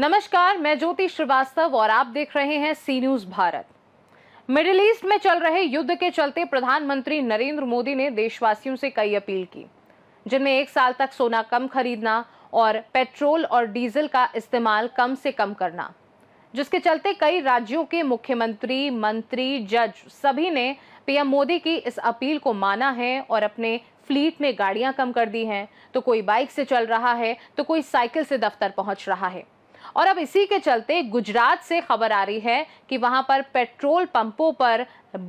नमस्कार, मैं ज्योति श्रीवास्तव और आप देख रहे हैं सी न्यूज भारत। मिडिल ईस्ट में चल रहे युद्ध के चलते प्रधानमंत्री नरेंद्र मोदी ने देशवासियों से कई अपील की, जिनमें 1 साल तक सोना कम खरीदना और पेट्रोल और डीजल का इस्तेमाल कम से कम करना, जिसके चलते कई राज्यों के मुख्यमंत्री, मंत्री, जज सभी ने पीएम मोदी की इस अपील को माना है और अपने फ्लीट में गाड़ियां कम कर दी हैं। तो कोई बाइक से चल रहा है तो कोई साइकिल से दफ्तर पहुंच रहा है। और अब इसी के चलते गुजरात से खबर आ रही है कि वहां पर पेट्रोल पंपों पर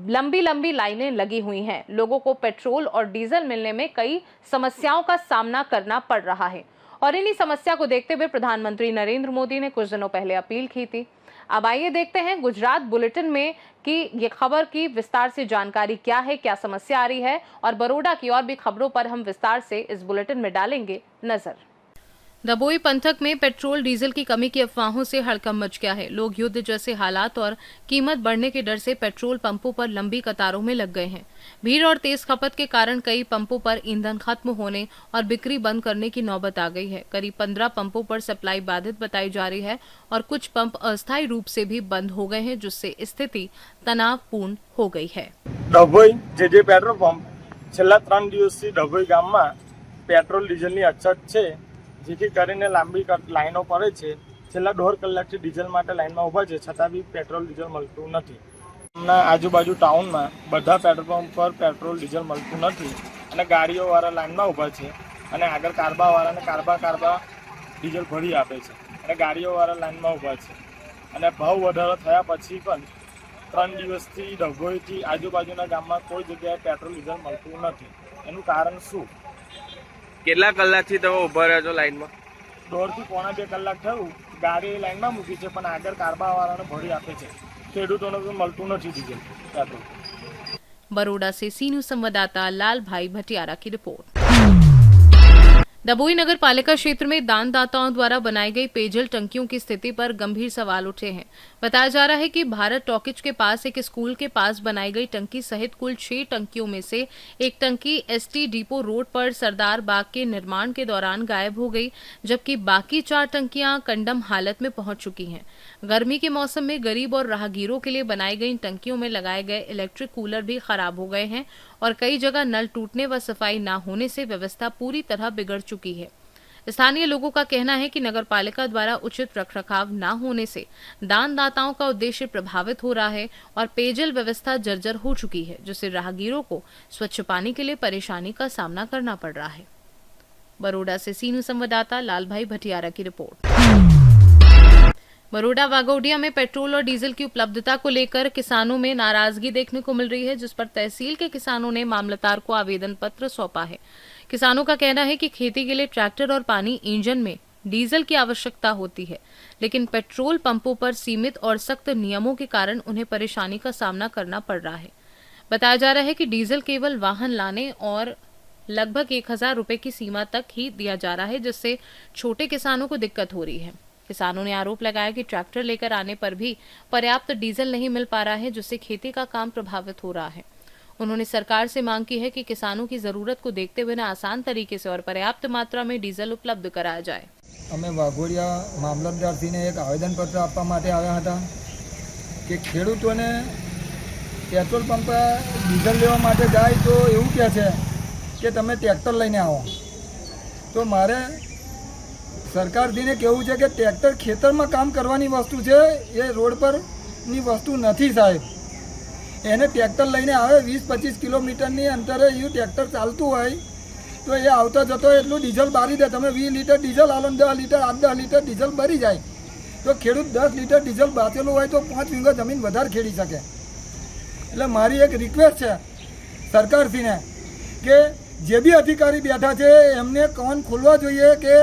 लंबी लंबी लाइनें लगी हुई हैं। लोगों को पेट्रोल और डीजल मिलने में कई समस्याओं का सामना करना पड़ रहा है और इन्हीं समस्या को देखते हुए प्रधानमंत्री नरेंद्र मोदी ने कुछ दिनों पहले अपील की थी। अब आइए देखते हैं गुजरात बुलेटिन में कि ये खबर की विस्तार से जानकारी क्या है, क्या समस्या आ रही है, और बड़ौदा की और भी खबरों पर हम विस्तार से इस बुलेटिन में डालेंगे नजर। दबोई पंथक में पेट्रोल डीजल की कमी की अफवाहों से हड़कंप मच गया है। लोग युद्ध जैसे हालात और कीमत बढ़ने के डर से पेट्रोल पंपों पर लंबी कतारों में लग गए हैं। भीड़ और तेज खपत के कारण कई पंपों पर ईंधन खत्म होने और बिक्री बंद करने की नौबत आ गई है। करीब 15 पंपों पर सप्लाई बाधित बताई जा रही है और कुछ पंप अस्थायी रूप से भी बंद हो गए हैं, जिससे स्थिति तनावपूर्ण हो गई है। डभोई जे पेट्रोल पंप छेल्ला 3 દિવસથી ડભોઈ ગામમાં પેટ્રોલ ડીઝલની અછત છે, જેથી કરીને લાંબી લાઈનો પડે છે। છેલ્લા 1.5 કલાકથી ડીઝલ માટે લાઈનમાં ઊભા છે, છતાં બી પેટ્રોલ ડીઝલ મળતું નથી। ગામના આજુબાજુ ટાઉનમાં બધા પેટ્રોલ પંપ પર પેટ્રોલ ડીઝલ મળતું નથી અને ગાડીઓવાળા લાઈનમાં ઊભા છે અને આગળ કારબાવાળાને કારબા ડીઝલ ભરી આપે છે અને ગાડીઓવાળા લાઈનમાં ઊભા છે અને ભાવ વધારો થયા પછી પણ 3 દિવસથી ડભોઈથી આજુબાજુના ગામમાં કોઈ જગ્યાએ પેટ્રોલ ડીઝલ મળતું નથી। એનું કારણ શું? કેટલા કલાકથી તમે ઊભા રહ્યા છો લાઈનમાં? 1.5 થી પોણા 2 કલાક થયું। ગાડી લાઈનમાં મૂકી છે પણ આગળ કારબાવાળાને ભરી આપે છે, ખેડૂતોને તો મળતું નથી ડીઝલ પેટ્રોલ। बड़ौदा से सी न्यूज संवाददाता लाल भाई भटियारा की रिपोर्ट। दबोई नगर पालिका क्षेत्र में दानदाताओं द्वारा बनाई गई पेयजल टंकियों की स्थिति पर गंभीर सवाल उठे हैं। बताया जा रहा है कि भारत टॉकीज के पास एक स्कूल के पास बनाई गई टंकी सहित कुल 6 टंकियों में से एक टंकी एसटी डिपो रोड पर सरदार बाग के निर्माण के दौरान गायब हो गई, जबकि बाकी 4 टंकियां कंडम हालत में पहुंच चुकी हैं। गर्मी के मौसम में गरीब और राहगीरों के लिए बनाई गई टंकियों में लगाए गए इलेक्ट्रिक कूलर भी खराब हो गए हैं और कई जगह नल टूटने व सफाई न होने से व्यवस्था पूरी तरह बिगड़ चुकी है। स्थानीय लोगों का कहना है कि नगर पालिका द्वारा उचित रखरखाव न होने से दानदाताओं का उद्देश्य प्रभावित हो रहा है और पेयजल व्यवस्था जर्जर हो चुकी है, जिससे राहगीरों को स्वच्छ पानी के लिए परेशानी का सामना करना पड़ रहा है। बड़ौदा से सी न्यूज संवाददाता लाल भाई भटियारा की रिपोर्ट। बड़ौदा वाघोडिया में पेट्रोल और डीजल की उपलब्धता को लेकर किसानों में नाराजगी देखने को मिल रही है, जिस पर तहसील के किसानों ने मामलतदार को आवेदन पत्र सौंपा है। किसानों का कहना है कि खेती के लिए ट्रैक्टर और पानी इंजन में डीजल की आवश्यकता होती है, लेकिन पेट्रोल पंपों पर सीमित और सख्त नियमों के कारण उन्हें परेशानी का सामना करना पड़ रहा है। बताया जा रहा है कि डीजल केवल वाहन लाने और लगभग 1000 रुपए की सीमा तक ही दिया जा रहा है, जिससे छोटे किसानों को दिक्कत हो रही है। किसानों ने आरोप लगाया कि ट्रैक्टर लेकर आने पर भी पर्याप्त डीजल नहीं मिल पा रहा है, जिससे खेती का काम प्रभावित हो रहा है। उन्होंने सरकार से मांग की है कि किसानों की जरूरत को देखते हुए आसान तरीके से और पर्याप्त मात्रा में डीजल उपलब्ध कराया जाए। અમે વાઘોડિયા મામલતદારશ્રીને એક આવેદનપત્ર આપવા માટે આવ્યા હતા કે ખેડૂતોને પેટ્રોલ પંપ ડીઝલ લેવા માટે જાય તો એવું કહે છે કે તમે ટ્રેક્ટર લઈને આવો। તો મારે સરકારશ્રીને કહેવું છે કે ટ્રેક્ટર ખેતરમાં કામ કરવાની વસ્તુ છે, એ રોડ પરની વસ્તુ નથી સાહેબ। એને ટ્રેક્ટર લઈને આવે 20-25 કિલોમીટરની અંતરે એ ટ્રેક્ટર ચાલતું હોય તો એ આવતા જતો એટલું ડીઝલ બારી દે। તમે 20 લીટર ડીઝલ આલો, 10 લીટર 8-10 લીટર ડીઝલ ભરી જાય તો ખેડૂત 10 લીટર ડીઝલ બાચેલું હોય તો 5 વીઘા જમીન વધારે ખેડી શકે। એટલે મારી એક રિક્વેસ્ટ છે સરકારશ્રીને કે જે બી અધિકારી બેઠા છે એમને કાન ખોલવા જોઈએ કે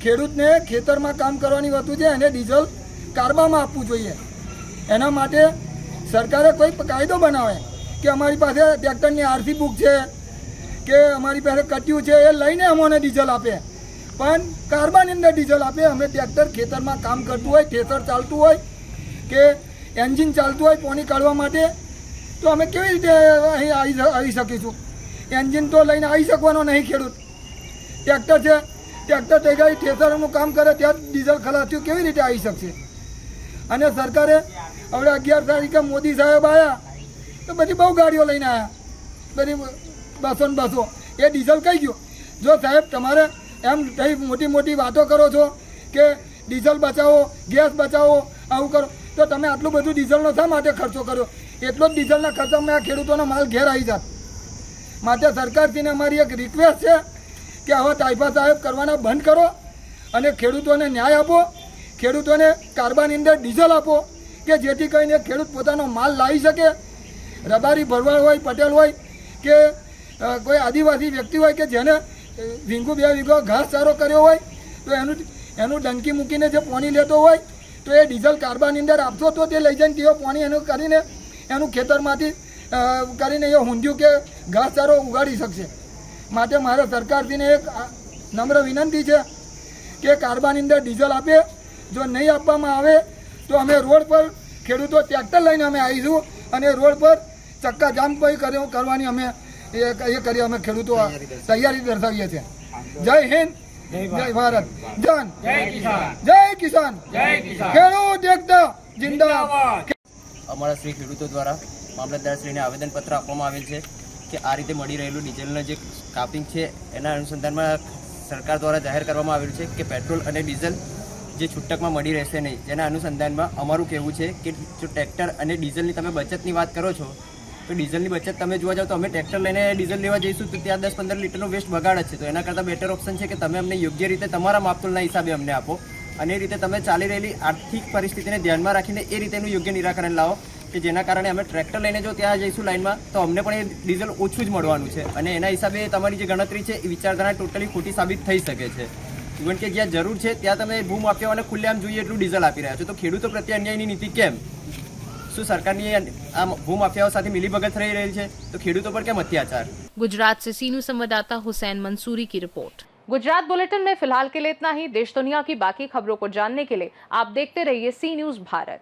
ખેડૂતને ખેતરમાં કામ કરવાની વસ્તુ છે એને ડીઝલ કારબામાં આપવું જોઈએ। એના માટે સરકારે કોઈ કાયદો બનાવે કે અમારી પાસે ટ્રેક્ટરની આરસી બુક છે કે અમારી પાસે કટ્યું છે, એ લઈને અમને ડીઝલ આપે, પણ કાર્બાની અંદર ડીઝલ આપે। અમે ટ્રેક્ટર ખેતરમાં કામ કરતું હોય, થ્રેસર ચાલતું હોય કે એન્જિન ચાલતું હોય પાણી કાઢવા માટે, તો અમે કેવી રીતે અહીં આવી શકીશું? એન્જિન તો લઈને આવી શકવાનો નહીં ખેડૂત। ટ્રેક્ટર છે ટ્રેક્ટર થઈ ગઈ થ્રેસરનું કામ કરે ત્યાં ડીઝલ ખલાસ્યું કેવી રીતે આવી શકશે? અને સરકારે હવે 11 તારીખે મોદી સાહેબ આવ્યા તો બધી બહુ ગાડીઓ લઈને આવ્યા, બધી બસો ને બસો. એ ડીઝલ કઈ ગયું? જો સાહેબ તમારે એમ કઈ મોટી મોટી વાતો કરો છો કે ડીઝલ બચાવો, ગેસ બચાવો, આવું કરો, તો તમે આટલું બધું ડીઝલનો શા માટે ખર્ચો કર્યો? એટલો જ ડીઝલના ખર્ચામાં આ ખેડૂતોનો માલ ઘેર આવી જાત. માટે સરકારશ્રીને અમારી એક રિક્વેસ્ટ છે કે હવે તાઇફા સાહેબ કરવાના બંધ કરો અને ખેડૂતોને ન્યાય આપો, ખેડૂતોને કાર્બાની અંદર ડીઝલ આપો કે જેથી કરીને ખેડૂત પોતાનો માલ લાવી શકે. રબારી ભરવાડ હોય, પટેલ હોય કે કોઈ આદિવાસી વ્યક્તિ હોય કે જેને વીંગુ 2 વીઘો ઘાસચારો કર્યો હોય તો એનું ડંકી મૂકીને જે પાણી લેતો હોય તો એ ડીઝલ કાર્બાની અંદર આપશો તો તે લઈ જઈને તેઓ પાણી એનું કરીને એનું ખેતરમાંથી કરીને એ ઊંધિયું કે ઘાસચારો ઉગાડી શકશે. માટે મારે સરકારશ્રીને એક નમ્ર વિનંતી છે કે કાર્બાની અંદર ડીઝલ આપે. જો નહીં આપવામાં આવે તો અમે રોડ પર ખેડૂતો ટ્રેક્ટર લઈને અમે આવીશું અને રોડ પર ચક્કાજામ કરવાની અમે એ કરી અમે ખેડૂતો તૈયારી દર્શાવીએ છીએ. જય હિન્દ, જય ભારત, જય કિસાન, ખેડૂત એકતા જિંદાબાદ. અમારા શ્રી ખેડૂતો દ્વારા મામલતદારશ્રીને આવેદનપત્ર આપવામાં આવેલ છે કે આ રીતે મળી રહેલું ડીઝલનું જે કાપિંગ છે એના અનુસંધાનમાં સરકાર દ્વારા જાહેર કરવામાં આવેલું છે કે પેટ્રોલ અને ડીઝલ જે છૂટકમાં મળી રહેશે નહીં. જેના અનુસંધાનમાં અમારું કહેવું છે કે જો ટ્રેક્ટર અને ડીઝલની તમે બચતની વાત કરો છો તો ડીઝલની બચત તમે જોવા જાઓ તો અમે ટ્રેક્ટર લઈને ડીઝલ લેવા જઈશું તો ત્યાં 10-15 લીટરનો વેસ્ટ બગાડ જ છે. તો એના કરતાં બેટર ઓપ્શન છે કે તમે અમને યોગ્ય રીતે તમારા માપતોલના હિસાબે અમને આપો અને એ રીતે તમે ચાલી રહેલી આર્થિક પરિસ્થિતિને ધ્યાનમાં રાખીને એ રીતેનું યોગ્ય નિરાકરણ લાવો કે જેના કારણે અમે ટ્રેક્ટર લઈને જો ત્યાં જઈશું લાઇનમાં તો અમને પણ એ ડીઝલ ઓછું જ મળવાનું છે અને એના હિસાબે તમારી જે ગણતરી છે એ વિચારધારા ટોટલી ખોટી સાબિત થઈ શકે છે. ઇવન કે જ્યાં જરૂર છે ત્યાં તમે ભૂમાફિયાઓને ખુલ્લેઆમ જોઈએ એટલું ડીઝલ આપી રહ્યા છો તો ખેડૂતો પ્રત્યે અન્યાયની નીતિ કેમ? શું સરકારની આ ભૂમાફિયાઓ સાથે મિલીભગત થઈ રહી છે તો ખેડૂતો પર કેમ અત્યાચાર? गुजरात से सीनू संवाददाता हुसैन मंसूरी की रिपोर्ट। गुजरात बुलेटिन में फिलहाल के लिए इतना ही। देश दुनिया की बाकी खबरों को जानने के लिए आप देखते रहिए सी न्यूज़ भारत।